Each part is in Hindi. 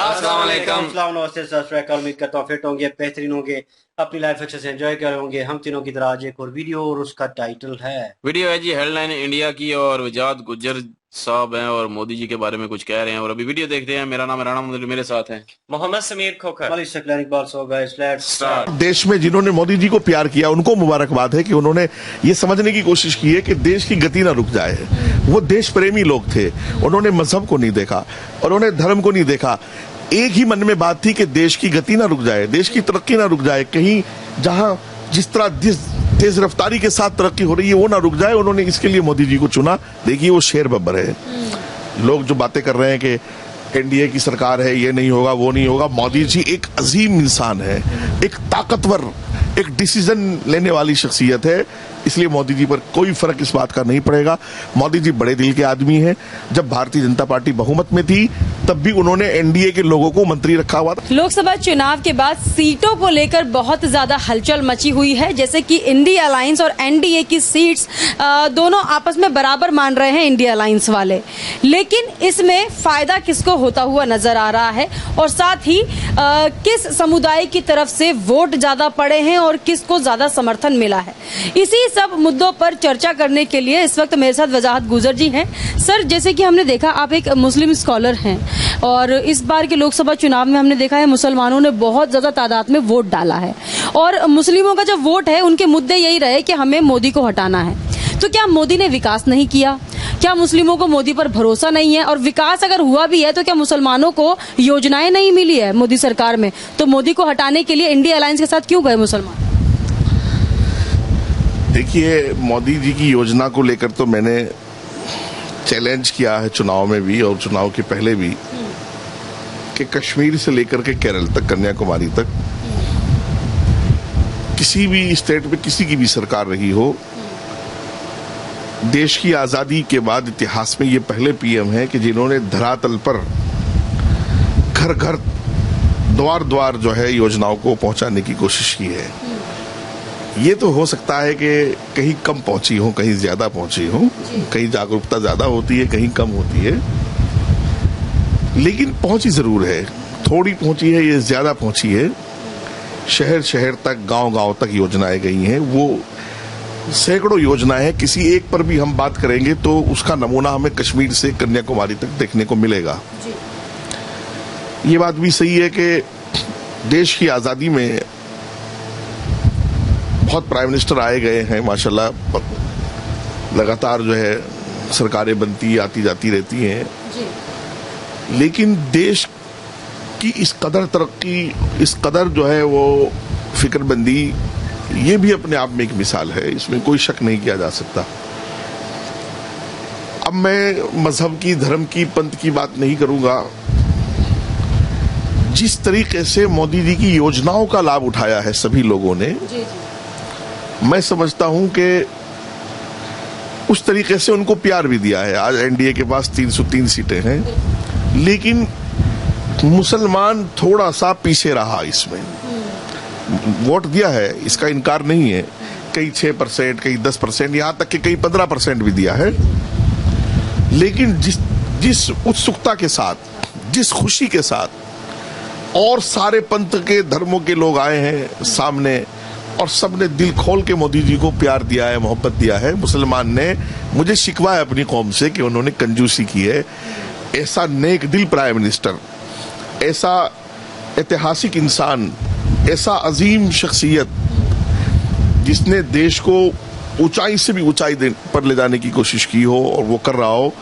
अस्सलाम वालेकुम। नमस्ते, सत श्री अकाल। उम्मीद करता हूँ फिट होंगे, बेहतरीन होंगे, अपनी लाइफ अच्छे से एंजॉय कर रहे होंगे। हम तीनों की तरह आज एक और वीडियो, और उसका टाइटल है जी हेडलाइन इंडिया की, और वजाद गुज्जर साहब हैं और मोदी जी के बारे में कुछ कह रहे हैं। और अभी वीडियो देखते हैं। मेरा नाम है राणा मंदिर, मेरे साथ हैं मोहम्मद समीर खोखर। देश में जिन्होंने मोदी जी को प्यार किया उनको मुबारकबाद है कि उन्होंने ये समझने की कोशिश की है कि देश की गति ना रुक जाए। वो देश प्रेमी लोग थे, उन्होंने मजहब को नहीं देखा और उन्होंने धर्म को नहीं देखा। एक ही मन में बात थी कि देश की गति ना रुक जाए, देश की तरक्की ना रुक जाए, कहीं जहां जिस तरह तेज रफ्तारी के साथ तरक्की हो रही है वो ना रुक जाए। उन्होंने इसके लिए मोदी जी को चुना। देखिए वो शेर बब्बर है। लोग जो बातें कर रहे हैं कि एनडीए की सरकार है, ये नहीं होगा वो नहीं होगा, मोदी जी एक अजीम इंसान है, एक ताकतवर, एक डिसीजन लेने वाली शख्सियत है। इसलिए मोदी जी पर कोई फर्क इस बात का नहीं पड़ेगा। मोदी जी बड़े दिल के आदमी हैं। जब भारतीय जनता पार्टी बहुमत में थी तब भी उन्होंने एनडीए के लोगों को मंत्री रखा हुआ था। लोकसभा चुनाव के बाद सीटों को लेकर बहुत ज्यादा हलचल मची हुई है। जैसे कि इंडिया अलायंस और एनडीए की सीट्स दोनों आपस में बराबर मान रहे हैं इंडिया अलायंस वाले, लेकिन इसमें फायदा किसको होता हुआ नजर आ रहा है और साथ ही किस समुदाय की तरफ से वोट ज्यादा पड़े हैं और किसको ज्यादा समर्थन मिला है, इसी सब मुद्दों पर चर्चा करने के लिए इस वक्त मेरे साथ वजाहत गुजर जी हैं। सर, जैसे कि हमने देखा आप एक मुस्लिम स्कॉलर हैं और इस बार के लोकसभा चुनाव में हमने देखा है मुसलमानों ने बहुत ज्यादा तादाद में वोट डाला है और मुस्लिमों का जो वोट है उनके मुद्दे यही रहे कि हमें मोदी को हटाना है। तो क्या मोदी ने विकास नहीं किया? क्या मुस्लिमों को मोदी पर भरोसा नहीं है? और विकास अगर हुआ भी है तो क्या मुसलमानों को योजनाएं नहीं मिली है मोदी सरकार में? तो मोदी को हटाने के लिए इंडिया अलायंस के साथ क्यों गए मुसलमान? देखिए, मोदी जी की योजना को लेकर तो मैंने चैलेंज किया है चुनाव में भी और चुनाव के पहले भी कि कश्मीर से लेकर के केरल तक, कन्याकुमारी तक, किसी भी स्टेट में किसी की भी सरकार रही हो, देश की आजादी के बाद इतिहास में ये पहले पीएम हैं कि जिन्होंने धरातल पर घर घर, द्वार द्वार जो है योजनाओं को पहुंचाने की कोशिश की है। ये तो हो सकता है कि कहीं कम पहुंची हो, कहीं ज्यादा पहुंची हो, कहीं जागरूकता ज्यादा होती है, कहीं कम होती है, लेकिन पहुंची जरूर है। थोड़ी पहुंची है, ये ज्यादा पहुंची है। शहर शहर तक, गांव गांव तक योजनाएं गई हैं। वो सैकड़ों योजनाएं हैं। किसी एक पर भी हम बात करेंगे तो उसका नमूना हमें कश्मीर से कन्याकुमारी तक देखने को मिलेगा। ये बात भी सही है कि देश की आजादी में बहुत प्राइम मिनिस्टर आए गए हैं, माशाल्लाह, लगातार जो है सरकारें बनती आती जाती रहती हैं, लेकिन देश की इस कदर तरक्की, इस कदर जो है वो फिक्रमंदी, ये भी अपने आप में एक मिसाल है, इसमें कोई शक नहीं किया जा सकता। अब मैं मजहब की, धर्म की, पंथ की बात नहीं करूंगा। जिस तरीके से मोदी जी की योजनाओं का लाभ उठाया है सभी लोगों ने, मैं समझता हूं कि उस तरीके से उनको प्यार भी दिया है। आज एनडीए के पास 303 सीटें हैं, लेकिन मुसलमान थोड़ा सा पीछे रहा इसमें। वोट दिया है, इसका इनकार नहीं है, कई 6%, कई 10%, यहां तक कि कई 15% भी दिया है, लेकिन जिस उत्सुकता के साथ, जिस खुशी के साथ और सारे पंथ के, धर्मों के लोग आए हैं सामने और सबने दिल खोल के मोदी जी को प्यार दिया है, मोहब्बत दिया है। मुसलमान ने, मुझे शिकवा है अपनी कौम से कि उन्होंने कंजूसी की है। ऐसा नेक दिल प्राइम मिनिस्टर, ऐसा ऐतिहासिक इंसान, ऐसा अजीम शख्सियत जिसने देश को ऊंचाई से भी ऊंचाई पर ले जाने की कोशिश की हो और वो कर रहा हो,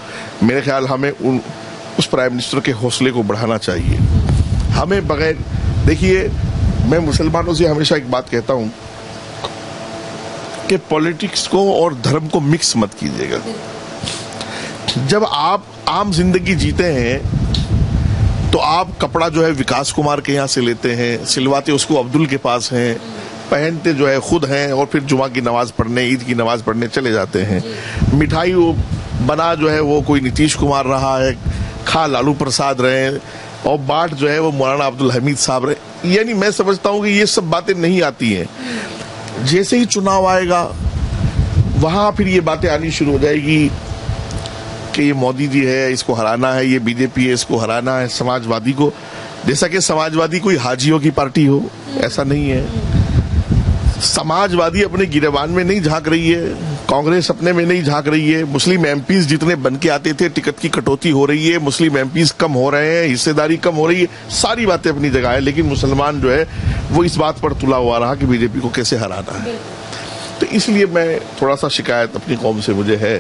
मेरे ख्याल हमें उस प्राइम मिनिस्टर के हौसले को बढ़ाना चाहिए। हमें बगैर, देखिए, मैं मुसलमानों से हमेशा एक बात कहता हूं कि पॉलिटिक्स को और धर्म को मिक्स मत कीजिएगा। जब आप आम जिंदगी जीते हैं तो आप कपड़ा जो है विकास कुमार के यहाँ से लेते हैं, सिलवाते उसको अब्दुल के पास हैं, पहनते जो है खुद हैं और फिर जुमा की नमाज पढ़ने, ईद की नमाज पढ़ने चले जाते हैं। मिठाई बना जो है वो कोई नीतीश कुमार रहा है, खा लालू प्रसाद रहे, और बाट जो है वो मौलाना अब्दुल हमीद साहब रहे। यानी मैं समझता हूँ कि ये सब बातें नहीं आती हैं। जैसे ही चुनाव आएगा वहां फिर ये बातें आनी शुरू हो जाएगी कि ये मोदी जी है, इसको हराना है, ये बीजेपी है, इसको हराना है, समाजवादी को। जैसा कि समाजवादी कोई हाजियों की पार्टी हो, ऐसा नहीं है। समाजवादी अपने गिरेबान में नहीं झांक रही है, कांग्रेस अपने में नहीं झांक रही है। मुस्लिम एमपीज जितने बन के आते थे, टिकट की कटौती हो रही है, मुस्लिम एमपीज कम हो रहे हैं, हिस्सेदारी कम हो रही है, सारी बातें अपनी जगह है। लेकिन मुसलमान जो है वो इस बात पर तुला हुआ रहा कि बीजेपी को कैसे हराना है। तो इसलिए मैं थोड़ा सा शिकायत अपनी कौम से मुझे है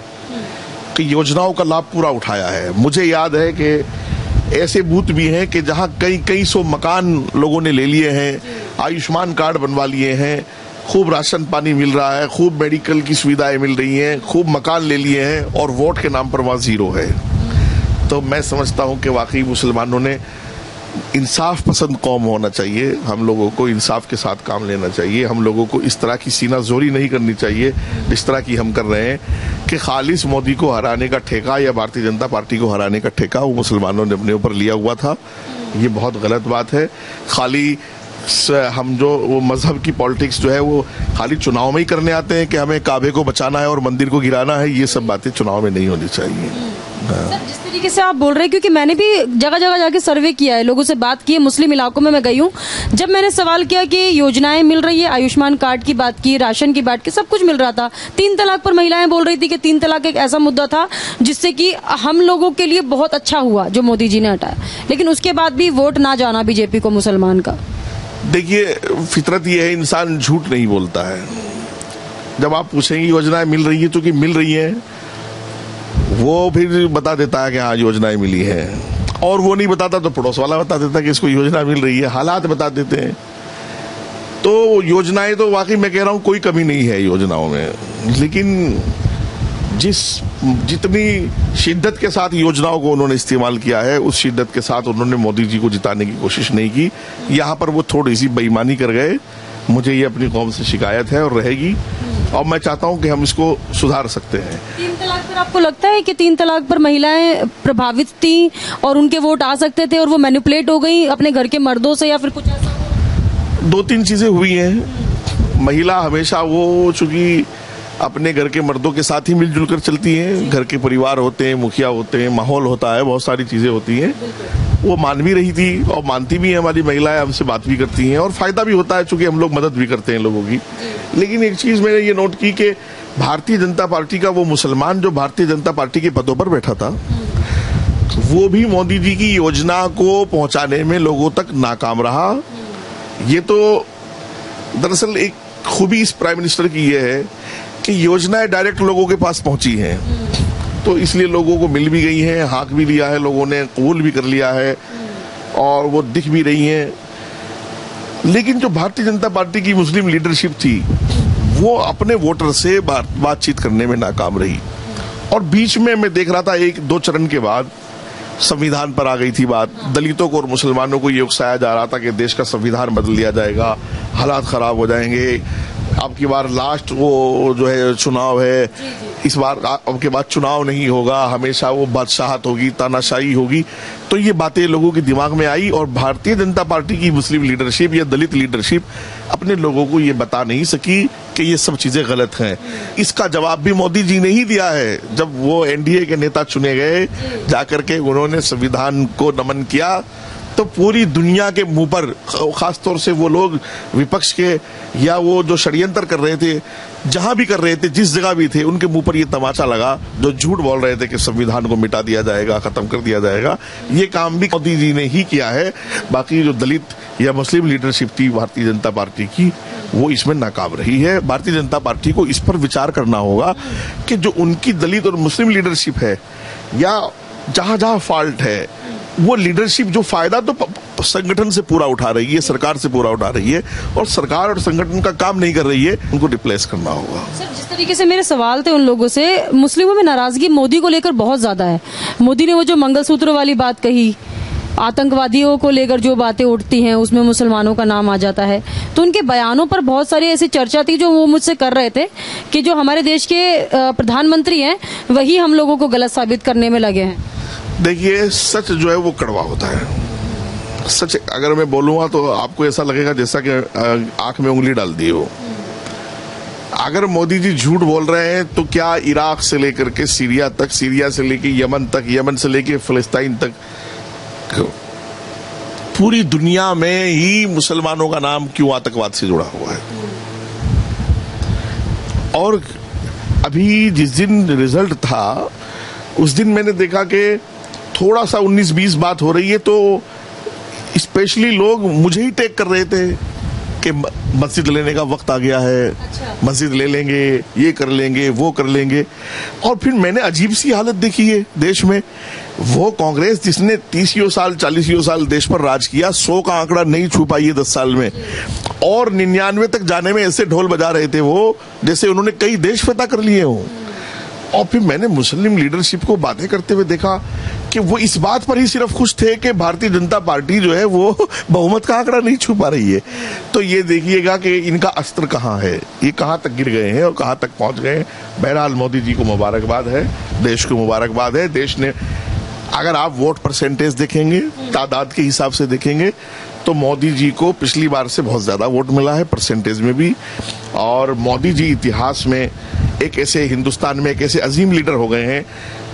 कि योजनाओं का लाभ पूरा उठाया है। मुझे याद है कि ऐसे बूथ भी हैं कि जहां कई सौ मकान लोगों ने ले लिए हैं, आयुष्मान कार्ड बनवा लिए हैं, खूब राशन पानी मिल रहा है, खूब मेडिकल की सुविधाएं मिल रही हैं, खूब मकान ले लिए हैं, और वोट के नाम पर वहां जीरो है। तो मैं समझता हूं कि वाकई मुसलमानों ने इंसाफ पसंद कौम होना चाहिए। हम लोगों को इंसाफ के साथ काम लेना चाहिए। हम लोगों को इस तरह की सीना जोरी नहीं करनी चाहिए जिस तरह की हम कर रहे हैं कि खालिस मोदी को हराने का ठेका या भारतीय जनता पार्टी को हराने का ठेका वो मुसलमानों ने अपने ऊपर लिया हुआ था। ये बहुत गलत बात है। खाली हम जो वो मजहब की पॉलिटिक्स जो है वो खाली चुनाव में ही करने आते हैं कि हमें काबे को बचाना है और मंदिर को गिराना है, ये सब बातें चुनाव में नहीं होनी चाहिए। सर, जिस तरीके से आप बोल रहे हैं, क्योंकि मैंने भी जगह जगह जाके सर्वे किया है, लोगों से बात की है, मुस्लिम इलाकों में मैं गई हूँ। जब मैंने सवाल किया कि योजनाएं मिल रही है, आयुष्मान कार्ड की बात की, राशन की बात की, सब कुछ मिल रहा था। 3 तलाक पर महिलाएं बोल रही थी कि 3 तलाक एक ऐसा मुद्दा था जिससे कि हम लोगों के लिए बहुत अच्छा हुआ जो मोदी जी ने हटाया, लेकिन उसके बाद भी वोट ना जाना बीजेपी को मुसलमान का। देखिए, फितरत ये है, इंसान झूठ नहीं बोलता है। जब आप पूछेंगे योजनाएं मिल रही है तो कि मिल रही है, वो फिर बता देता है कि हाँ योजनाएं मिली हैं, और वो नहीं बताता तो पड़ोस वाला बता देता है कि इसको योजना मिल रही है। हालात बता देते हैं। तो योजनाएं तो वाकई मैं कह रहा हूं कोई कमी नहीं है योजनाओं में, लेकिन जितनी शिद्दत के साथ योजनाओं को उन्होंने इस्तेमाल किया है, उस शिद्दत के साथ उन्होंने मोदी जी को जिताने की कोशिश नहीं की। यहाँ पर वो थोड़ी सी बेईमानी कर गए। मुझे ये अपनी कौम से शिकायत है और रहेगी, और मैं चाहता हूं कि हम इसको सुधार सकते हैं। 3 तलाक पर आपको लगता है कि 3 तलाक पर महिलाएं प्रभावित थी और उनके वोट आ सकते थे और वो मैनिपुलेट हो गई अपने घर के मर्दों से, या फिर कुछ ऐसा? 2-3 चीजें हुई हैं। महिला हमेशा वो चूंकि अपने घर के मर्दों के साथ ही मिलजुल कर चलती हैं, घर के परिवार होते हैं, मुखिया होते हैं, माहौल होता है, बहुत सारी चीजें होती हैं। वो मान भी रही थी और मानती भी है। हमारी महिलाएं हमसे बात भी करती हैं और फायदा भी होता है, चूंकि हम लोग मदद भी करते हैं लोगों की। लेकिन एक चीज मैंने ये नोट की कि भारतीय जनता पार्टी का वो मुसलमान जो भारतीय जनता पार्टी के पदों पर बैठा था, वो भी मोदी जी की योजना को पहुंचाने में लोगों तक नाकाम रहा। ये तो दरअसल एक खूबी इस प्राइम मिनिस्टर की ये है कि योजनाएं डायरेक्ट लोगों के पास पहुंची हैं, तो इसलिए लोगों को मिल भी गई हैं, हाक भी लिया है लोगों ने, कबूल भी कर लिया है, और वो दिख भी रही हैं। लेकिन जो भारतीय जनता पार्टी की मुस्लिम लीडरशिप थी, वो अपने वोटर से बातचीत करने में नाकाम रही। और बीच में मैं देख रहा था 1-2 चरण के बाद संविधान पर आ गई थी बात। दलितों को और मुसलमानों को ये उकसाया जा रहा था कि देश का संविधान बदल दिया जाएगा, हालात खराब हो जाएंगे, अब की बार लास्ट वो जो है चुनाव है, इस बार अब के बाद चुनाव नहीं होगा, हमेशा वो बादशाहत होगी, तानाशाही होगी। तो ये बातें लोगों के दिमाग में आई, और भारतीय जनता पार्टी की मुस्लिम लीडरशिप या दलित लीडरशिप अपने लोगों को ये बता नहीं सकी कि ये सब चीजें गलत हैं। इसका जवाब भी मोदी जी ने ही दिया है। जब वो एनडीए के नेता चुने गए, जाकर के उन्होंने संविधान को नमन किया, तो पूरी दुनिया के मुंह पर, खासतौर से वो लोग विपक्ष के या वो जो षड्यंत्र कर रहे थे, जहां भी कर रहे थे, जिस जगह भी थे, उनके मुंह पर ये तमाचा लगा जो झूठ बोल रहे थे कि संविधान को मिटा दिया जाएगा, खत्म कर दिया जाएगा। ये काम भी मोदी जी ने ही किया है। बाकी जो दलित या मुस्लिम लीडरशिप थी भारतीय जनता पार्टी की, वो इसमें नाकाम रही है। भारतीय जनता पार्टी को इस पर विचार करना होगा कि जो उनकी दलित और मुस्लिम लीडरशिप है, या जहां जहां फॉल्ट है, वो लीडरशिप जो फायदा तो संगठन से पूरा उठा रही है, सरकार से पूरा उठा रही है, और सरकार और संगठन का काम नहीं कर रही है, उनको रिप्लेस करना होगा। सर, जिस तरीके से मेरे सवाल थे उन लोगों से, मुस्लिमों में नाराजगी मोदी को लेकर बहुत ज्यादा है। मोदी ने वो जो मंगलसूत्र वाली बात कही, आतंकवादियों को लेकर जो बातें उठती हैं उसमें मुसलमानों का नाम आ जाता है, तो उनके बयानों पर बहुत सारी ऐसी चर्चा थी जो वो मुझसे कर रहे थे कि जो हमारे देश के प्रधानमंत्री हैं वही हम लोगों को गलत साबित करने में लगे हैं। देखिए, सच जो है वो कड़वा होता है। सच अगर मैं बोलूंगा तो आपको ऐसा लगेगा जैसा कि आंख में उंगली डाल दी हो। अगर मोदी जी झूठ बोल रहे हैं तो क्या इराक से लेकर के सीरिया तक, सीरिया से लेके यमन तक, यमन से लेके फिलिस्तीन तक पूरी दुनिया में ही मुसलमानों का नाम क्यों आतंकवाद से जुड़ा हुआ है। और अभी जिस दिन रिजल्ट था उस दिन मैंने देखा कि थोड़ा सा 19-20 बात हो रही है तो स्पेशली लोग मुझे ही टैग कर रहे थे कि मस्जिद लेने का वक्त आ गया है। अच्छा। मस्जिद ले लेंगे, ये कर लेंगे, वो कर लेंगे। और फिर मैंने अजीब सी हालत देखी है देश में। वो कांग्रेस जिसने 30 साल 40 साल देश पर राज किया, 100 का आंकड़ा नहीं छू पाई है 10 साल में, और 99 तक जाने में ऐसे ढोल बजा रहे थे वो जैसे उन्होंने कई देश फतह कर लिए हों। और फिर मैंने मुस्लिम लीडरशिप को बातें करते हुए देखा कि वो इस बात पर ही सिर्फ खुश थे कि भारतीय जनता पार्टी जो है वो बहुमत का आंकड़ा नहीं छू पा रही है। तो ये देखिएगा कि इनका अस्त्र कहाँ है, ये कहाँ तक गिर गए हैं और कहाँ तक पहुंच गए हैं। बहरहाल मोदी जी को मुबारकबाद है, देश को मुबारकबाद है। देश ने, अगर आप वोट परसेंटेज देखेंगे, तादाद के हिसाब से देखेंगे, तो मोदी जी को पिछली बार से बहुत ज्यादा वोट मिला है परसेंटेज में भी। और मोदी जी इतिहास में एक ऐसे, हिंदुस्तान में एक ऐसे अजीम लीडर हो गए हैं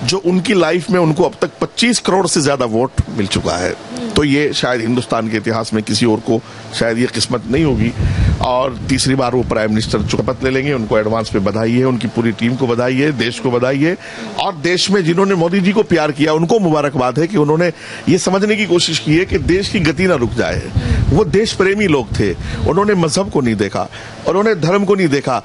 जो उनकी लाइफ में उनको अब तक 25 करोड़ से ज्यादा वोट मिल चुका है। तो ये शायद हिंदुस्तान के इतिहास में किसी और को शायद ये किस्मत नहीं होगी। और तीसरी बार वो प्राइम मिनिस्टर शपथ ले लेंगे। उनको एडवांस में बधाई है, उनकी पूरी टीम को बधाई है, देश को बधाई है। और देश में जिन्होंने मोदी जी को प्यार किया उनको मुबारकबाद है कि उन्होंने ये समझने की कोशिश की है कि देश की गति ना रुक जाए। वो देश प्रेमी लोग थे, उन्होंने मजहब को नहीं देखा, उन्होंने धर्म को नहीं देखा।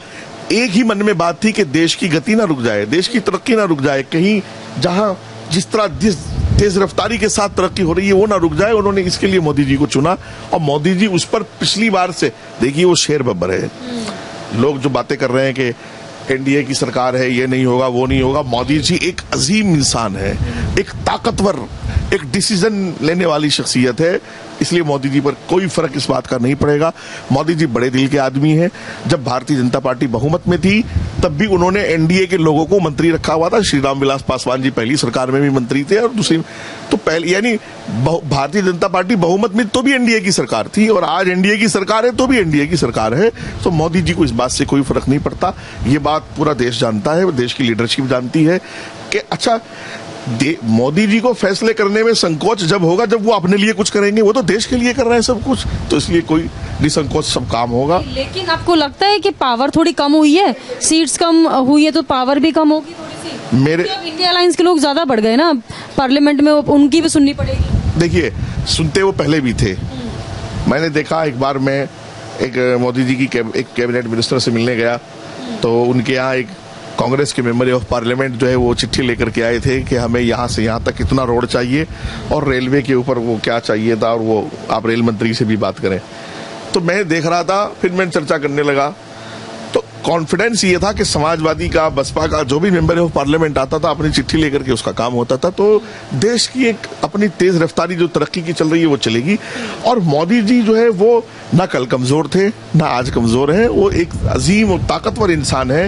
एक ही मन में बात थी कि देश की गति ना रुक जाए, देश की तरक्की ना रुक जाए, कहीं जहां जिस तरह जिस तेज रफ्तारी के साथ तरक्की हो रही है वो ना रुक जाए। उन्होंने इसके लिए मोदी जी को चुना और मोदी जी उस पर पिछली बार से, देखिए वो शेर बब्बर है। लोग जो बातें कर रहे हैं कि एनडीए की सरकार है, ये नहीं होगा, वो नहीं होगा, मोदी जी एक अजीम इंसान है, एक ताकतवर, एक डिसीजन लेने वाली शख्सियत है। इसलिए मोदी जी पर कोई फर्क इस बात का नहीं पड़ेगा। मोदी जी बड़े दिल के आदमी हैं। जब भारतीय जनता पार्टी बहुमत में थी तब भी उन्होंने एनडीए के लोगों को मंत्री रखा हुआ था। श्री रामविलास पासवान जी पहली सरकार में भी मंत्री थे और दूसरी तो पहले, यानी भारतीय जनता पार्टी बहुमत में तो भी एनडीए की सरकार थी और आज एनडीए की सरकार है तो भी एनडीए की सरकार है। तो मोदी जी को इस बात से कोई फर्क नहीं पड़ता। ये बात पूरा देश जानता है, देश की लीडरशिप जानती है कि अच्छा मोदी जी को फैसले करने में संकोच जब होगा जब वो अपने लिए कुछ करेंगे। वो तो देश के लिए कर रहे हैं सब कुछ, तो इसलिए कोई निसंकोच सब काम होगा। लेकिन आपको लगता है कि पावर थोड़ी कम हुई है, सीट्स कम हुई है तो पावर भी कम होगी थोड़ी सी? मेरे इंडिया अलायंस के लोग ज्यादा बढ़ गए ना पार्लियामेंट में, उनकी भी सुननी पड़ेगी। देखिए, सुनते वो पहले भी थे। मैंने देखा, एक बार मैं एक मोदी जी की एक कैबिनेट मिनिस्टर से मिलने गया तो उनके यहाँ एक कांग्रेस के मेंबर ऑफ पार्लियामेंट जो है वो चिट्ठी लेकर के आए थे कि हमें यहाँ से यहाँ तक कितना रोड चाहिए और रेलवे के ऊपर वो क्या चाहिए था, और वो आप रेल मंत्री से भी बात करें। तो मैं देख रहा था, फिर मैं चर्चा करने लगा तो कॉन्फिडेंस ये था कि समाजवादी का, बसपा का जो भी मेंबर ऑफ पार्लियामेंट आता था अपनी चिट्ठी लेकर के उसका काम होता था। तो देश की एक अपनी तेज रफ्तारी जो तरक्की की चल रही है वो चलेगी। और मोदी जी जो है वो ना कल कमजोर थे ना आज कमजोर है। वो एक अजीम और ताकतवर इंसान है,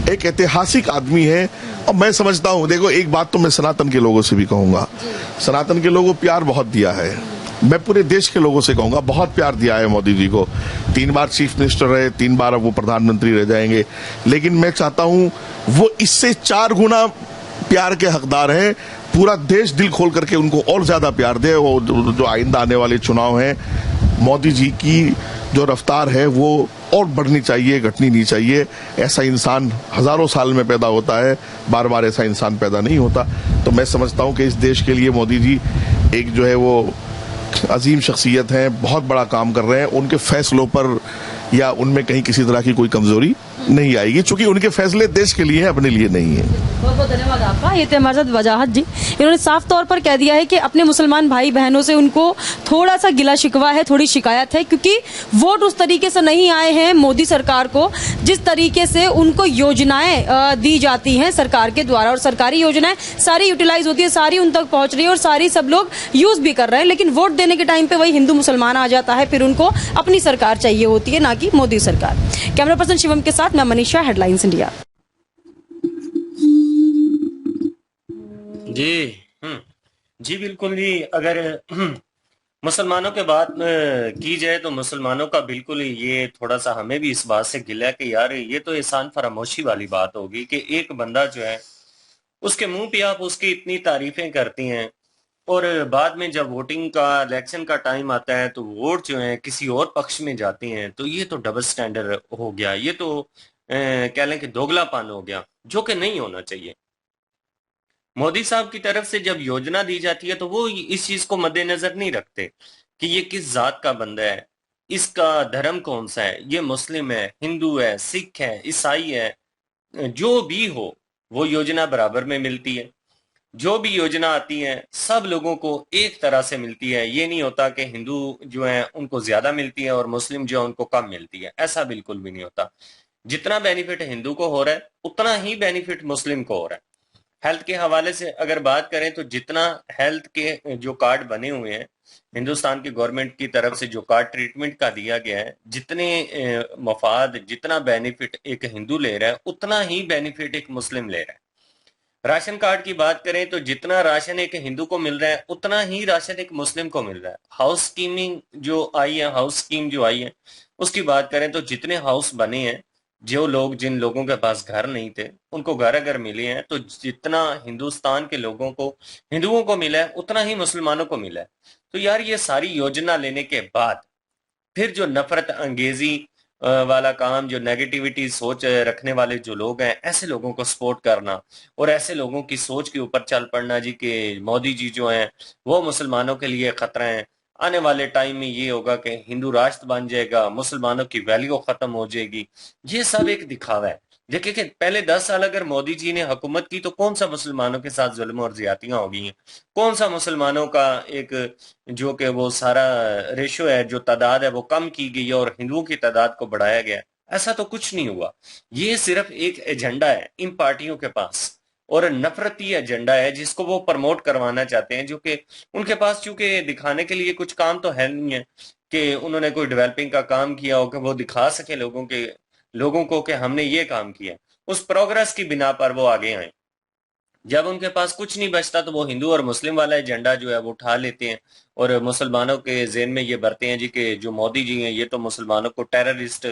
एक ऐतिहासिक आदमी है। और मैं समझता हूँ, देखो एक बात तो मैं सनातन के लोगों से भी कहूंगा, सनातन के लोगों को प्यार बहुत दिया है। मैं पूरे देश के लोगों से कहूंगा बहुत प्यार दिया है मोदी जी को। 3 बार चीफ मिनिस्टर रहे, 3 बार अब वो प्रधानमंत्री रह जाएंगे। लेकिन मैं चाहता हूं वो इससे 4 गुना प्यार के हकदार हैं। पूरा देश दिल खोल करके उनको और ज्यादा प्यार दे। वो जो आइंदा आने वाले चुनाव हैं, मोदी जी की जो रफ्तार है वो और बढ़नी चाहिए, घटनी नहीं चाहिए। ऐसा इंसान हजारों साल में पैदा होता है, बार बार ऐसा इंसान पैदा नहीं होता। तो मैं समझता हूं कि इस देश के लिए मोदी जी एक जो है वो अजीम शख्सियत हैं, बहुत बड़ा काम कर रहे हैं। उनके फैसलों पर या उनमें कहीं किसी तरह की कोई कमजोरी नहीं आएगी, क्योंकि उनके फैसले देश के लिए हैं, अपने लिए नहीं है। बहुत बहुत धन्यवाद आपका। ये थे हमारे साथ वजाहत जी। इन्होंने साफ तौर पर कह दिया है कि अपने मुसलमान भाई बहनों से उनको थोड़ा सा गिला शिकवा है, थोड़ी शिकायत है, क्योंकि वोट उस तरीके से नहीं आए हैं मोदी सरकार को जिस तरीके से उनको योजनाएं दी जाती हैं सरकार के द्वारा। और सरकारी योजनाएं सारी यूटिलाइज होती है, सारी उन तक पहुंच रही है और सारी सब लोग यूज भी कर रहे हैं। लेकिन वोट देने के टाइम पे वही हिंदू मुसलमान आ जाता है, फिर उनको अपनी सरकार चाहिए होती है, ना कि मोदी सरकार। कैमरा पर्सन शिवम के साथ मैं मनीषा, हेडलाइंस इंडिया। जी बिल्कुल जी। अगर मुसलमानों के बात की जाए तो मुसलमानों का बिल्कुल ये थोड़ा सा हमें भी इस बात से गिला है कि यार ये तो एहसान फरामोशी वाली बात होगी कि एक बंदा जो है उसके मुंह पे आप उसकी इतनी तारीफें करती हैं और बाद में जब वोटिंग का इलेक्शन का टाइम आता है तो वोट जो है किसी और पक्ष में जाते हैं, तो ये तो डबल स्टैंडर्ड हो गया, ये तो कह लें कि दोगलापन हो गया, जो कि नहीं होना चाहिए। मोदी साहब की तरफ से जब योजना दी जाती है तो वो इस चीज को मद्देनजर नहीं रखते कि ये किस जात का बंदा है, इसका धर्म कौन सा है, ये मुस्लिम है, हिंदू है, सिख है, ईसाई है, जो भी हो वो योजना बराबर में मिलती है। जो भी योजना आती है सब लोगों को एक तरह से मिलती है। ये नहीं होता कि हिंदू जो है उनको ज्यादा मिलती है और मुस्लिम जो है उनको कम मिलती है, ऐसा बिल्कुल भी नहीं होता। जितना बेनिफिट हिंदू को हो रहा है उतना ही बेनिफिट मुस्लिम को हो रहा है। हेल्थ के हवाले से अगर बात करें तो जितना हेल्थ के जो कार्ड बने हुए हैं हिंदुस्तान की गवर्नमेंट की तरफ से, जो कार्ड ट्रीटमेंट का दिया गया है, जितने मफाद, जितना बेनिफिट एक हिंदू ले रहा है उतना ही बेनिफिट एक मुस्लिम ले रहा है। राशन कार्ड की बात करें तो जितना राशन एक हिंदू को मिल रहा है उतना ही राशन एक मुस्लिम को मिल रहा है। हाउस स्कीमिंग जो आई है, हाउस स्कीम जो आई है, उसकी बात करें तो जितने हाउस बने हैं, जो लोग, जिन लोगों के पास घर नहीं थे उनको घर अगर मिले हैं, तो जितना हिंदुस्तान के लोगों को, हिंदुओं को मिला है उतना ही मुसलमानों को मिला है। तो यार ये सारी योजना लेने के बाद फिर जो नफरत अंगेजी वाला काम, जो नेगेटिविटी सोच रखने वाले जो लोग हैं, ऐसे लोगों को सपोर्ट करना और ऐसे लोगों की सोच के ऊपर चल पड़ना जी कि मोदी जी जो हैं वो मुसलमानों के लिए खतरा है, आने वाले टाइम में ये होगा कि हिंदू राष्ट्र बन जाएगा, मुसलमानों की वैल्यू खत्म हो जाएगी, ये सब एक दिखावा है। देखिए कि पहले 10 साल अगर मोदी जी ने हुकूमत की तो कौन सा मुसलमानों के साथ जुल्म और ज्यादतियां हो गई हैं, कौन सा मुसलमानों का एक जो कि वो सारा रेशो है, जो तादाद है वो कम की गई है और हिंदुओं की तादाद को बढ़ाया गया, ऐसा तो कुछ नहीं हुआ। ये सिर्फ एक एजेंडा है इन पार्टियों के पास और नफरती एजेंडा है जिसको वो प्रमोट करवाना चाहते हैं, जो कि उनके पास चूंकि दिखाने के लिए कुछ काम तो है नहीं है कि उन्होंने कोई डेवलपिंग का काम किया हो कि वो दिखा सके लोगों को कि हमने ये काम किया। उस प्रोग्रेस की बिना पर वो आगे आए। जब उनके पास कुछ नहीं बचता तो वो हिंदू और मुस्लिम वाला एजेंडा जो है वो उठा लेते हैं और मुसलमानों के ज़हन में ये भरते हैं जी कि जो मोदी जी हैं ये तो मुसलमानों को टेररिस्ट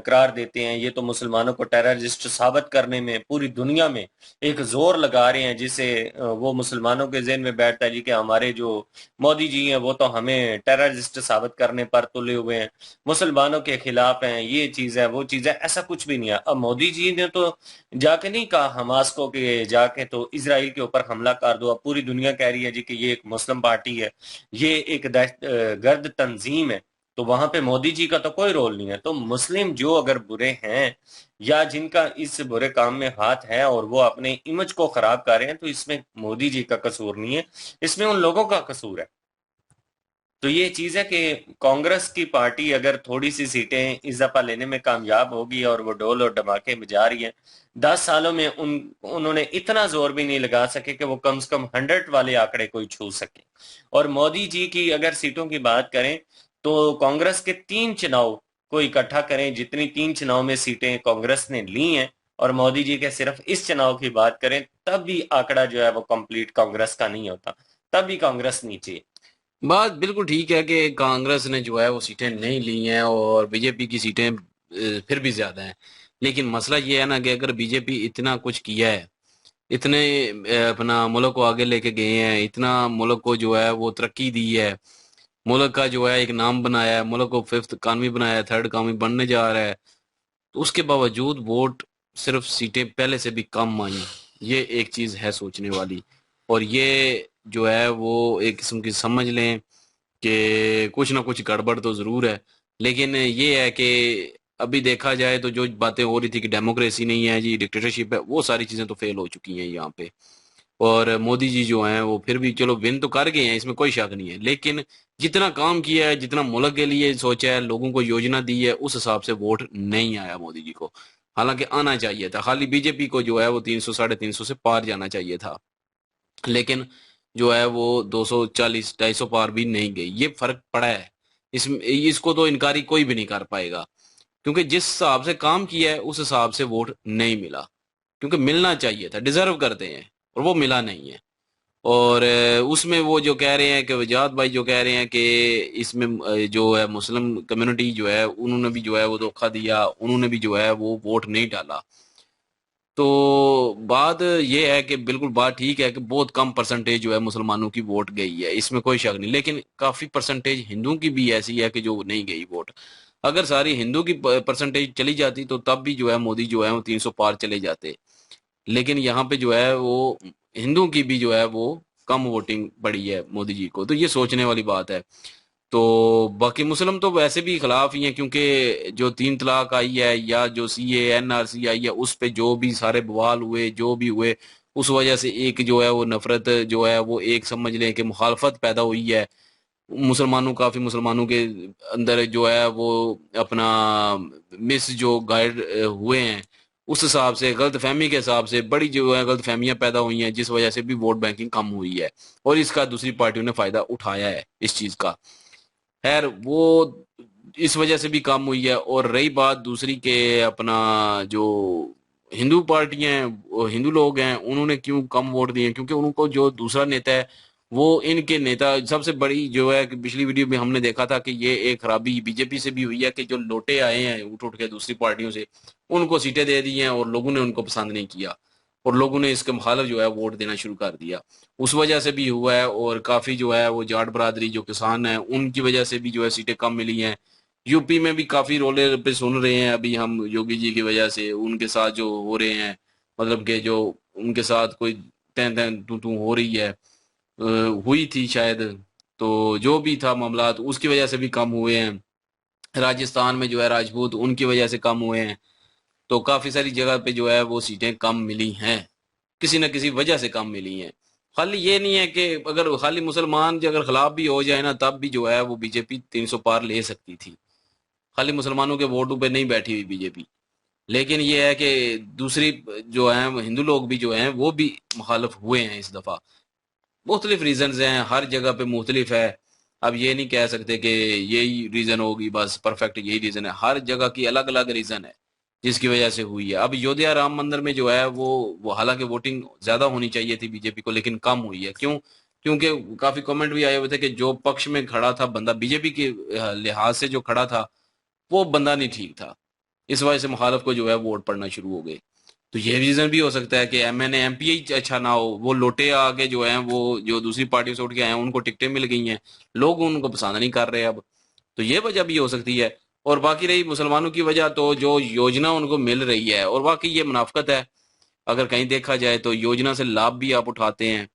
करार देते हैं, ये तो मुसलमानों को टेररिस्ट साबित करने में पूरी दुनिया में एक जोर लगा रहे हैं, जिससे वो मुसलमानों के जहन में बैठता है जी कि हमारे जो मोदी जी हैं वो तो हमें टेररिस्ट साबित करने पर तुले हुए हैं, मुसलमानों के खिलाफ हैं, ये चीज़ है, वो चीज़ है। ऐसा कुछ भी नहीं है। अब मोदी जी ने तो जाके नहीं कहा हमास को कि जाके तो इसराइल के ऊपर हमला कर दो। अब पूरी दुनिया कह रही है जी कि ये एक मुस्लिम पार्टी है, ये एक दहशतगर्द तंजीम है, तो वहां पे मोदी जी का तो कोई रोल नहीं है। तो मुस्लिम जो अगर बुरे हैं या जिनका इस बुरे काम में हाथ है और वो अपने इमेज को खराब कर रहे हैं, तो इसमें मोदी जी का कसूर नहीं है, इसमें उन लोगों का कसूर है। तो ये चीज है कि कांग्रेस की पार्टी अगर थोड़ी सी सीटें इस दफा लेने में कामयाब होगी और वो ढोल और धमाके बजा रही है, 10 सालों में उन्होंने इतना जोर भी नहीं लगा सके कि वो कम से कम 100 वाले आंकड़े कोई छू सके। और मोदी जी की अगर सीटों की बात करें तो कांग्रेस के 3 चुनाव को इकट्ठा करें, जितनी 3 चुनाव में सीटें कांग्रेस ने ली हैं, और मोदी जी के सिर्फ इस चुनाव की बात करें, तब भी आंकड़ा जो है वो कंप्लीट कांग्रेस का नहीं होता, तब भी कांग्रेस नीचे है। बात बिल्कुल ठीक है कि कांग्रेस ने जो है वो सीटें नहीं ली हैं और बीजेपी की सीटें फिर भी ज्यादा हैं। लेकिन मसला ये है ना कि अगर बीजेपी इतना कुछ किया है, इतने अपना मुल्क को आगे लेके गए हैं, इतना मुल्क को जो है वो तरक्की दी है, मुल्क का जो है एक नाम बनाया है, मुल्क को 5th इकानमी बनाया है, 3rd इकानमी बनने जा रहा है, तो उसके बावजूद वोट सिर्फ सीटें पहले से भी कम आई। ये एक चीज है सोचने वाली। और ये जो है वो एक किस्म की समझ लें कि कुछ ना कुछ गड़बड़ तो जरूर है। लेकिन ये है कि अभी देखा जाए तो जो बातें हो रही थी कि डेमोक्रेसी नहीं है जी, डिक्टेटरशिप है, वो सारी चीजें तो फेल हो चुकी हैं यहाँ पे। और मोदी जी जो हैं वो फिर भी चलो विन तो कर गए हैं, इसमें कोई शक नहीं है, लेकिन जितना काम किया है, जितना मुल्क के लिए सोचा है, लोगों को योजना दी है, उस हिसाब से वोट नहीं आया मोदी जी को। हालांकि आना चाहिए था, खाली बीजेपी को जो है वो 300 350 से पार जाना चाहिए था, लेकिन जो है वो 240 250 पार भी नहीं गई। ये फर्क पड़ा है, इसको तो इनकारी कोई भी नहीं कर पाएगा, क्योंकि जिस हिसाब से काम किया है उस हिसाब से वोट नहीं मिला, क्योंकि मिलना चाहिए था, डिजर्व करते हैं, और वो मिला नहीं है। और उसमें वो जो कह रहे हैं कि वजाहत भाई जो कह रहे हैं कि इसमें जो है मुस्लिम कम्युनिटी जो है उन्होंने भी जो है वो धोखा दिया, उन्होंने भी जो है वो वोट नहीं डाला। तो बात ये है कि बिल्कुल बात ठीक है कि बहुत कम परसेंटेज जो है मुसलमानों की वोट गई है, इसमें कोई शक नहीं, लेकिन काफी परसेंटेज हिंदुओं की भी ऐसी है कि जो नहीं गई वोट। अगर सारी हिंदू की परसेंटेज चली जाती तो तब भी जो है मोदी जो है वो 300 पार चले जाते। लेकिन यहाँ पे जो है वो हिंदुओं की भी जो है वो कम वोटिंग पड़ी है मोदी जी को, तो ये सोचने वाली बात है। तो बाकी मुस्लिम तो वैसे भी खिलाफ ही हैं, क्योंकि जो 3 तलाक आई है या जो सीए एनआरसी आई है उस पे जो भी सारे बवाल हुए जो भी हुए, उस वजह से एक जो है वो नफरत जो है वो एक समझ लें कि मुखालफत पैदा हुई है। काफी मुसलमानों के अंदर जो है वो अपना मिस जो गाइड हुए हैं, उस हिसाब से गलत फहमी के हिसाब से बड़ी जो है गलत फहमियां पैदा हुई हैं, जिस वजह से भी वोट बैंकिंग कम हुई है और इसका दूसरी पार्टियों ने फायदा उठाया है इस चीज का। खैर वो इस वजह से भी कम हुई है। और रही बात दूसरी के अपना जो हिंदू पार्टियां हैं, वो हिंदू लोग हैं, उन्होंने क्यों कम वोट दिए, क्योंकि उनको जो दूसरा नेता है वो इनके नेता सबसे बड़ी जो है कि पिछली वीडियो में हमने देखा था कि ये एक खराबी बीजेपी से भी हुई है कि जो लोटे आए हैं उठ उठ के दूसरी पार्टियों से, उनको सीटें दे दी हैं और लोगों ने उनको पसंद नहीं किया और लोगों ने इसके मुखालिफ जो है वोट देना शुरू कर दिया। उस वजह से भी हुआ है। और काफी जो है वो जाट बरादरी जो किसान है उनकी वजह से भी जो है सीटें कम मिली हैं। यूपी में भी काफी रोले पे सुन रहे हैं अभी हम योगी जी की वजह से, उनके साथ जो हो रहे हैं, मतलब कि जो उनके साथ कोई तैन तैन तू तू हो रही है, हुई थी शायद। तो जो भी था मामला तो उसकी वजह से भी कम हुए हैं। राजस्थान में जो है राजपूत उनकी वजह से कम हुए हैं। तो काफी सारी जगह पे जो है वो सीटें कम मिली हैं, किसी न किसी वजह से कम मिली हैं। खाली ये नहीं है कि अगर खाली मुसलमान जो अगर खिलाफ भी हो जाए ना तब भी जो है वो बीजेपी 300 पार ले सकती थी। खाली मुसलमानों के वोटों पे नहीं बैठी हुई बीजेपी। लेकिन ये है कि दूसरी जो है हिंदू लोग भी जो हैं वो भी मुखालिफ हुए हैं इस दफा। मुख्तलिफ रीजन हैं, हर जगह पे मुख्तलिफ है। अब ये नहीं कह सकते कि यही रीजन होगी बस परफेक्ट यही रीजन है, हर जगह की अलग अलग रीजन है जिसकी वजह से हुई है। अब अयोध्या राम मंदिर में जो है वो हालांकि वोटिंग ज्यादा होनी चाहिए थी बीजेपी को, लेकिन कम हुई है। क्यों? क्योंकि काफी कमेंट भी आए हुए थे कि जो पक्ष में खड़ा था बंदा बीजेपी के लिहाज से जो खड़ा था वो बंदा नहीं ठीक था, इस वजह से मुखालिफ को जो है वोट पड़ना शुरू हो गए। तो ये रीजन भी हो सकता है कि एमएनए एमपीए अच्छा ना हो, वो लोटे आगे जो हैं वो जो दूसरी पार्टी से उठ के आए हैं उनको टिकटें मिल गई हैं, लोग उनको पसंद नहीं कर रहे अब। तो ये वजह भी हो सकती है। और बाकी रही मुसलमानों की वजह, तो जो योजना उनको मिल रही है और वाकई ये मुनाफकत है। अगर कहीं देखा जाए तो योजना से लाभ भी आप उठाते हैं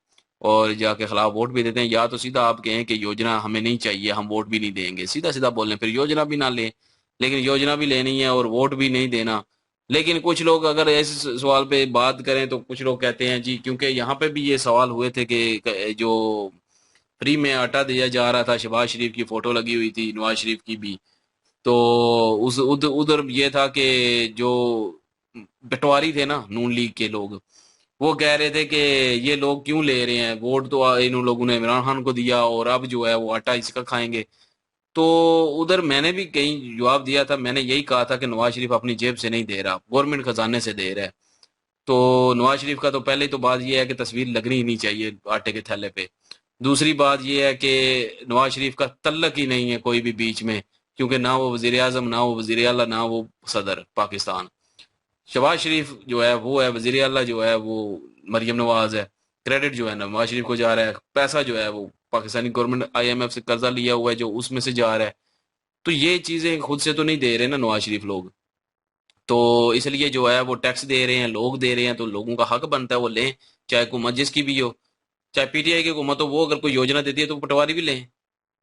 और जाके खिलाफ वोट भी देते हैं। या तो सीधा आप कहें कि योजना हमें नहीं चाहिए, हम वोट भी नहीं देंगे, सीधा सीधा बोलें, फिर योजना भी ना लें। लेकिन योजना भी लेनी है और वोट भी नहीं देना। लेकिन कुछ लोग अगर इस सवाल पे बात करें तो कुछ लोग कहते हैं जी, क्योंकि यहाँ पे भी ये सवाल हुए थे कि जो फ्री में आटा दिया जा रहा था, शहबाज शरीफ की फोटो लगी हुई थी, नवाज शरीफ की भी। तो उस उधर ये था कि जो पटवारी थे ना नून लीग के लोग, वो कह रहे थे कि ये लोग क्यों ले रहे हैं वोट, तो इन लोगों ने इमरान खान को दिया और अब जो है वो आटा इसका खाएंगे। तो उधर मैंने भी कहीं जवाब दिया था, मैंने यही कहा था कि नवाज शरीफ अपनी जेब से नहीं दे रहा, गवर्नमेंट खजाने से दे रहा है। तो नवाज शरीफ का तो पहले तो बात यह है कि तस्वीर लगनी ही नहीं चाहिए आटे के थैले पे। दूसरी बात यह है कि नवाज शरीफ का तल्लक ही नहीं है कोई भी बीच में, क्योंकि ना वो वजीर आजम, ना वो वजीर आला, ना वो सदर पाकिस्तान। शहबाज शरीफ जो है वो है वजीर आला, जो है वो मरियम नवाज है। क्रेडिट जो है नवाज शरीफ को जा रहा है, पैसा जो है वो पाकिस्तानी गवर्नमेंट आईएमएफ से कर्जा लिया हुआ है जो उसमें से जा रहा है। तो ये चीजें खुद से तो नहीं दे रहे ना नवाज शरीफ लोग, तो इसलिए जो है वो टैक्स दे रहे हैं, लोग दे रहे हैं, तो लोगों का हक बनता है वो लें, चाहे हुकूमत जिसकी भी हो। चाहे पीटीआई की हुकूमत हो, वो अगर कोई योजना देती है तो पटवारी भी लें,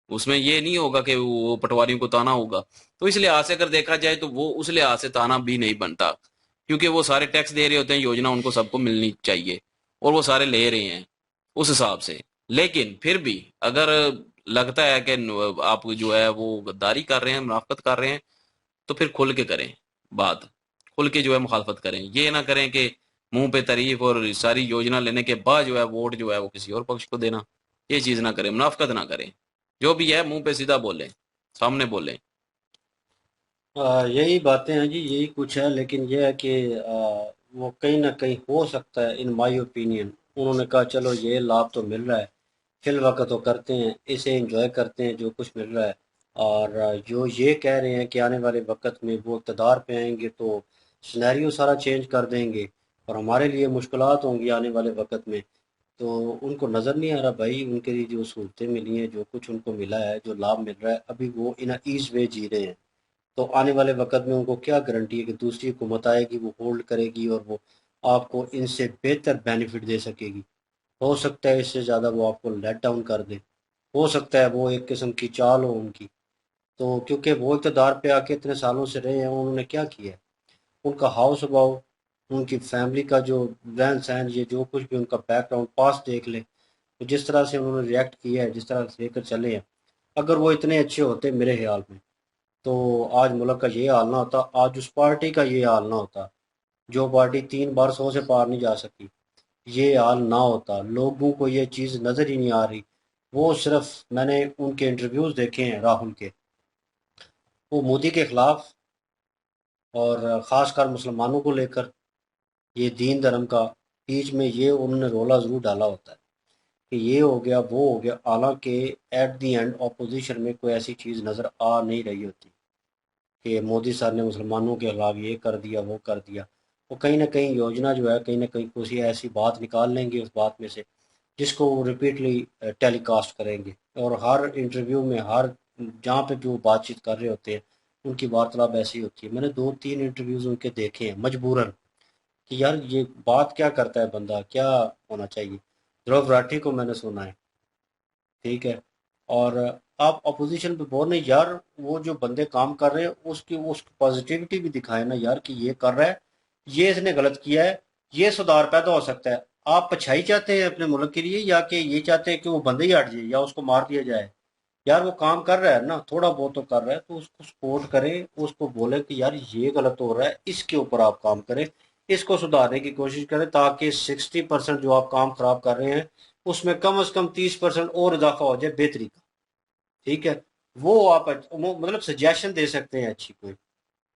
उसमें ये नहीं होगा कि वो पटवारियों को ताना होगा। तो इस लिहाज से अगर देखा जाए तो वो उस लिहाज से ताना भी नहीं बनता, क्योंकि वो सारे टैक्स दे रहे होते हैं, योजना उनको सबको मिलनी चाहिए और वो सारे ले रहे हैं उस हिसाब से। लेकिन फिर भी अगर लगता है कि आप जो है वो गद्दारी कर रहे हैं, मुनाफकत कर रहे हैं, तो फिर खुल के करें बात, खुल के जो है मुखालफत करें। ये ना करें कि मुंह पे तारीफ और सारी योजना लेने के बाद जो है वोट जो है वो किसी और पक्ष को देना, ये चीज ना करें, मुनाफकत ना करें। जो भी है मुंह पे सीधा बोलें, सामने बोलें। यही बातें हैं जी, यही कुछ है। लेकिन यह है कि वो कहीं ना कहीं हो सकता है, इन माय ओपिनियन उन्होंने कहा चलो ये लाभ तो मिल रहा है, फिल वक्त तो करते हैं, इसे एंजॉय करते हैं जो कुछ मिल रहा है। और जो ये कह रहे हैं कि आने वाले वक्त में वो इक़्तिदार पे आएंगे तो सिनेरियो सारा चेंज कर देंगे, और हमारे लिए मुश्किलात होंगी आने वाले वक्त में। तो उनको नज़र नहीं आ रहा भाई, उनके लिए जो सहूलतें मिली हैं, जो कुछ उनको मिला है, जो लाभ मिल रहा है, अभी वो इन ईज वे जी रहे हैं। तो आने वाले वक्त में उनको क्या गारंटी है कि दूसरी हुकूमत आएगी, वो होल्ड करेगी और वो आपको इनसे बेहतर बेनिफिट दे सकेगी। हो सकता है इससे ज़्यादा वो आपको लेट डाउन कर दे, हो सकता है वो एक किस्म की चाल हो उनकी। तो क्योंकि वो इक़्तिदार पे आके इतने सालों से रहे हैं, उन्होंने क्या किया है, उनका हाउ स्वभाव, उनकी फैमिली का जो रहन सहन, ये जो कुछ भी उनका बैकग्राउंड पास देख ले, तो जिस तरह से उन्होंने रिएक्ट किया है, जिस तरह से लेकर चले हैं, अगर वो इतने अच्छे होते मेरे ख्याल में, तो आज मुल्क का ये हाल ना होता, आज उस पार्टी का ये हाल ना होता। जो पार्टी 3 बार 100 से पार नहीं जा सकी, ये हाल ना होता। लोगों को ये चीज़ नज़र ही नहीं आ रही। वो सिर्फ मैंने उनके इंटरव्यूज़ देखे हैं राहुल के, वो मोदी के खिलाफ और ख़ासकर मुसलमानों को लेकर, ये दीन धर्म का बीच में ये उन्होंने रोला ज़रूर डाला होता है कि ये हो गया वो हो गया, हालांकि एट दी एंड अपोजिशन में कोई ऐसी चीज़ नज़र आ नहीं रही होती कि मोदी सर ने मुसलमानों के खिलाफ ये कर दिया वो कर दिया। वो कहीं ना कहीं योजना जो है, कहीं ना कहीं कुछ ऐसी बात निकाल लेंगे उस बात में से, जिसको वो रिपीटली टेलीकास्ट करेंगे। और हर इंटरव्यू में, हर जहाँ पे भी वो बातचीत कर रहे होते हैं, उनकी वार्तालाप ऐसी होती है। मैंने 2-3 इंटरव्यूज़ उनके देखे हैं मजबूरन, कि यार ये बात क्या करता है बंदा, क्या होना चाहिए। ध्रुव राठी को मैंने सुना है, ठीक है। और आप अपोजिशन पे बोल रहे यार, वो जो बंदे काम कर रहे हैं उसकी उसकी पॉजिटिविटी भी दिखाए ना यार, कि ये कर रहा है, ये इसने गलत किया है, ये सुधार पैदा हो सकता है। आप अच्छाई चाहते हैं अपने मुल्क के लिए, या कि ये चाहते हैं कि वो बंदे ही हट जाए या उसको मार दिया जाए। यार वो काम कर रहा है ना, थोड़ा बहुत तो कर रहा है, तो उसको सपोर्ट करें, उसको बोले कि यार ये गलत हो रहा है, इसके ऊपर आप काम करें, इसको सुधारने की कोशिश करें, ताकि 60% जो आप काम खराब कर रहे हैं, उसमें कम से कम 30% और इजाफा हो जाए बेहतरी का। ठीक है, वो आप मतलब सजेशन दे सकते हैं अच्छी कोई।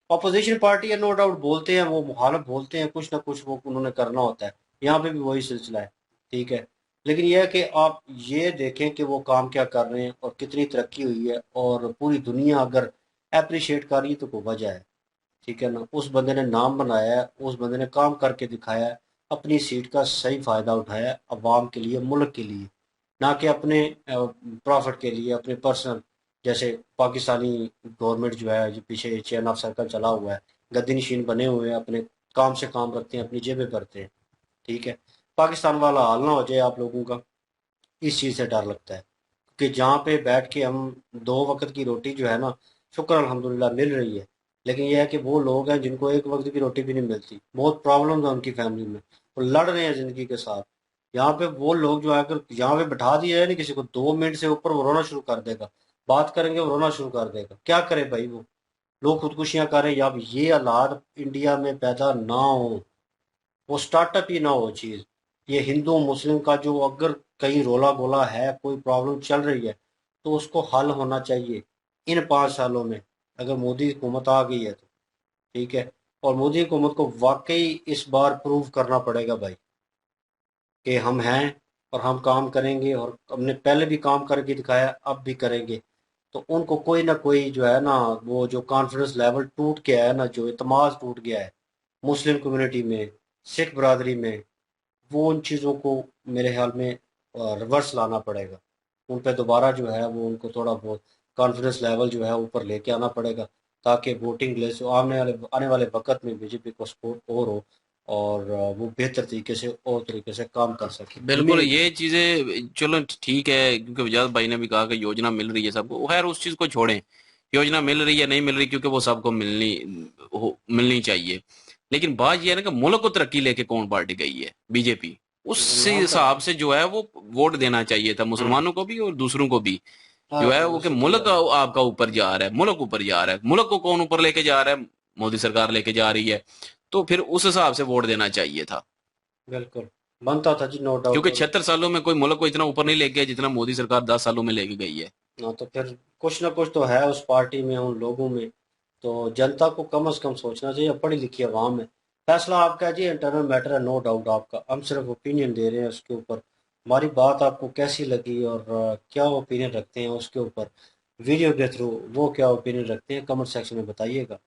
अपोजिशन पार्टी है, नो डाउट बोलते हैं, वो मुखालफ बोलते हैं, कुछ ना कुछ वो उन्होंने करना होता है। यहाँ पे भी वही सिलसिला है, ठीक है। लेकिन यह है कि आप ये देखें कि वो काम क्या कर रहे हैं और कितनी तरक्की हुई है, और पूरी दुनिया अगर अप्रिशिएट कर रही है तो कोई वजह है, ठीक है ना। उस बंदे ने नाम बनाया है, उस बंदे ने काम करके दिखाया है, अपनी सीट का सही फायदा उठाया है, अवाम के लिए, मुल्क के लिए, ना कि अपने प्रॉफिट के लिए, अपने पर्सनल। जैसे पाकिस्तानी गवर्नमेंट जो है, जो पीछे चेन ऑफ सर्कल चला हुआ है, गद्दी नशीन बने हुए हैं, अपने काम से काम रखते हैं, अपनी जेबें भरते हैं, ठीक है। पाकिस्तान वाला हाल ना हो जाए आप लोगों का, इस चीज़ से डर लगता है। कि जहाँ पे बैठ के हम 2 वक्त की रोटी जो है ना, शुक्र अल्हम्दुलिल्लाह मिल रही है, लेकिन यह है कि वो लोग हैं जिनको एक वक्त की रोटी भी नहीं मिलती, बहुत प्रॉब्लम है उनकी फैमिली में, वो लड़ रहे हैं ज़िंदगी के साथ। यहाँ पे वो लोग जो है, अगर यहाँ पे बैठा दिया है ना किसी को, 2 मिनट से ऊपर वो रोना शुरू कर देगा, बात करेंगे वो रोना शुरू कर देगा। क्या करे भाई, वो लोग खुदकुशियां करें, या ये हालात इंडिया में पैदा ना हो, वो स्टार्टअप ही ना हो चीज़। ये हिंदू मुस्लिम का जो अगर कहीं रोला गोला है, कोई प्रॉब्लम चल रही है, तो उसको हल होना चाहिए इन 5 सालों में, अगर मोदी हुकूमत आ गई है तो, ठीक है। और मोदी हुकूमत को वाकई इस बार प्रूव करना पड़ेगा भाई, कि हम हैं और हम काम करेंगे, और हमने पहले भी काम करके दिखाया, अब भी करेंगे। तो उनको कोई ना कोई जो है ना, वो जो कॉन्फिडेंस लेवल टूट गया है ना, जो इतमाद टूट गया है मुस्लिम कम्युनिटी में, सिख बरादरी में, वो उन चीज़ों को मेरे ख्याल में रिवर्स लाना पड़ेगा। उन पे दोबारा जो है वो उनको थोड़ा बहुत कॉन्फिडेंस लेवल जो है ऊपर लेके आना पड़ेगा, ताकि वोटिंग लिस्ट आने वाले वक्त में बीजेपी को सपोर्ट और हो, और वो बेहतर तरीके से और तरीके से काम कर सके। बिल्कुल ये चीजें चलो ठीक है, क्योंकि वजाद भाई ने भी कहा कि योजना मिल रही है सबको, खैर उस चीज को छोड़ें, योजना मिल रही है नहीं मिल रही, क्योंकि वो सबको मिलनी चाहिए। लेकिन बात ये है ना कि मुल्क को तरक्की लेके कौन पार्टी गई है, बीजेपी। उस मुसलमान का हिसाब से जो है वो वोट देना चाहिए था, मुसलमानों को भी और दूसरों को भी। जो है वो कि सीधी मुल्क बात है। आपका ऊपर जा रहा है, मुल्क ऊपर जा रहा है, मुल्क को कौन ऊपर लेके जा रहा है, मोदी सरकार लेके जा रही है। तो फिर उस हिसाब से वोट देना चाहिए था, बिल्कुल बनता था जी, नो डाउट। क्योंकि 76 सालों में कोई मुल्क को इतना ऊपर नहीं ले गया जितना मोदी सरकार 10 सालों में लेके गई है। हाँ, तो फिर कुछ ना कुछ तो है उस पार्टी में, उन लोगों में। तो जनता को कम से कम सोचना चाहिए, पढ़ी लिखी आवाम है। फैसला आपका है जी, इंटरनल मैटर है, नो डाउट आपका, हम सिर्फ ओपिनियन दे रहे हैं उसके ऊपर। हमारी बात आपको कैसी लगी और क्या ओपिनियन रखते हैं उसके ऊपर, वीडियो के थ्रू वो क्या ओपिनियन रखते हैं, कमेंट सेक्शन में बताइएगा।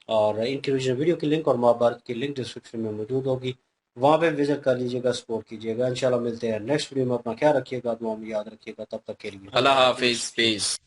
और इनकी वीडियो की लिंक और महाभारत की लिंक डिस्क्रिप्शन में मौजूद होगी। वहाँ पे विजिट कर लीजिएगा, सपोर्ट कीजिएगा। इंशाल्लाह मिलते हैं नेक्स्ट वीडियो में। अपना ख्याल रखिएगा, दुआ में याद रखिएगा। तब तक के लिए अल्लाह हाफिज, पीस।